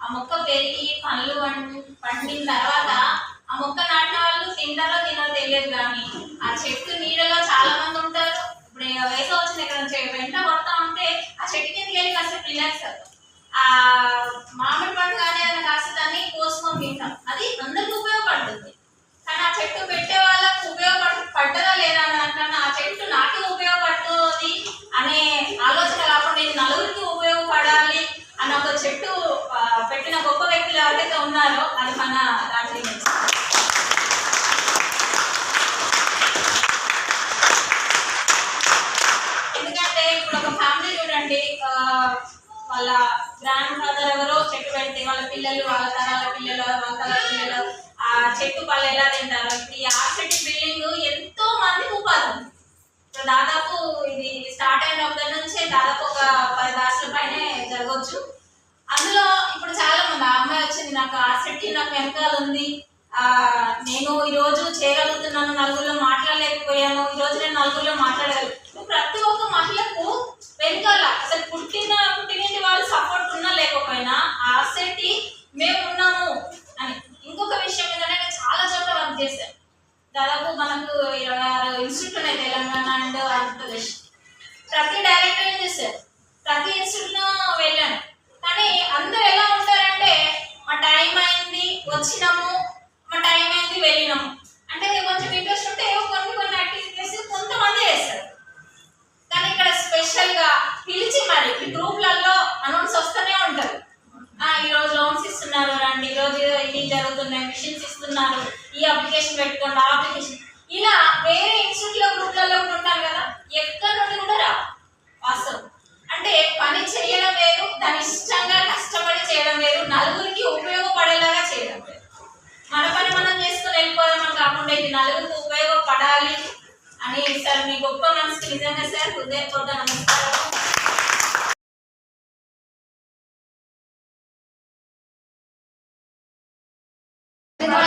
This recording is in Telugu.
ఆ మొక్క పెరిగి పండ్లు పండిన తర్వాత ఆ మొక్క నాటిన వాళ్ళు తింటారో తినో తెలియదు, కానీ ఆ చెట్టు నీడలో చాలా మంది ఉంటారు. ఇప్పుడు వయసు వచ్చింది ఇక్కడ వెంట కొడతా ఉంటే ఆ చెట్టు కిందకి వెళ్ళి కాసేపు రిలాక్స్ అవుతాం. ఆ మామిడి పండు కానీ ఏదైనా కాస్త దాన్ని కోసుకొని తింటాం, అది అందరికి ఉపయోగపడుతుంది. కానీ ఆ చెట్టు పెట్టే వాళ్ళకు ఉపయోగపడ్డదా లేదా అని అంటున్నా, ఆ చెట్టు నాకు ఉపయోగపడుతుంది అనే ఆలోచన కాకుండా నేను నలుగురికి ఉపయోగపడాలి అన్న ఒక చెట్టు పెట్టిన గొప్ప వ్యక్తులు ఎవరైతే ఉన్నారో అది మన డాక్టర్. ఎందుకంటే ఇప్పుడు ఒక ఫ్యామిలీ చూడండి, వాళ్ళ గ్రాండ్ ఫాదర్ ఎవరో చెట్టు పెడితే వాళ్ళ పిల్లలు, వాళ్ళ తరాల పిల్లలు, వాళ్ళ తరాల పిల్లలు ఆ చెట్టు పళ్ళు ఎలా తింటారు. ఇప్పుడు ఈ ఆర్సిటీ బిల్డింగ్ ఎంతో మందికి ఉపాధి ఉంది. దాదాపు ఇది స్టార్ట్ అయిన దగ్గర నుంచే దాదాపు ఒక 10 బ్యాచ్ల పైనే జరగవచ్చు. అందులో ఇప్పుడు చాలా మంది ఆ అమ్మాయి వచ్చింది, నాకు ఆర్సిటీ నాకు వెనకాల ఉంది, నేను ఈరోజు చేయగలుగుతున్నాను, నలుగురిలో మాట్లాడలేకపోయాను, ఈరోజు నేను నలుగురిలో మాట్లాడగలను. ప్రతి ఒక్క మహిళకు వెనకాల అసలు పుట్టినింటి వాళ్ళు సపోర్ట్ ఉన్నా లేకపోయినా ఆర్సిటీ మేము ఉన్నాము అని. ఇంకొక విషయం ఏంటంటే నేను చాలా చోట్ల వర్క్ చేశాను. దాదాపు మనకు 26 ఇన్స్టిట్యూట్ ఉన్నాయి తెలంగాణ అండ్ ఆంధ్రప్రదేశ్. ప్రతి డైరెక్టర్ ఏం చేశారు, ప్రతి ఇన్స్టిట్యూట్లో వెళ్ళాను. కానీ అందరూ ఎలా ఉంటారంటే మా టైం అయింది వచ్చినాము, మా టైం అయింది వెళ్ళినాము అంటే కొంచెం ఇంట్రెస్ట్ ఉంటే కొన్ని యాక్టివిటీస్ కొంతమంది చేస్తారు. కానీ ఇక్కడ స్పెషల్గా పిలిచి మరి గ్రూప్లలో అనౌన్స్ వస్తూనే ఉంటారు, ఈరోజు లోన్స్ ఇస్తున్నారు రండి, ఈరోజు ఇవి జరుగుతున్నాయి, మిషన్స్ ఇస్తున్నారు, ఈ అప్లికేషన్ పెట్టుకోండి, ఆ అప్లికేషన్, ఇలా వేరే ఇన్స్టిట్యూట్లో గ్రూప్లలో కూడా ఉంటారు కదా, ఎక్కడి నుండి కూడా రా. వాస్తవం అంటే పని చేయడం వేరు, దాని ఇష్టంగా కష్టపడి చేయడం వేరు, నలుగురికి ఉపయోగపడేలాగా చేయడం వేరు. మన పని మనం చేసుకుని వెళ్ళిపోదాం కాకుండా ఇది నలుగురికి ఉపయోగపడాలి అని. సార్ మీ గొప్ప మనసుకి నిజంగా సార్ హృదయపూర్వక నమస్కారం. మనకు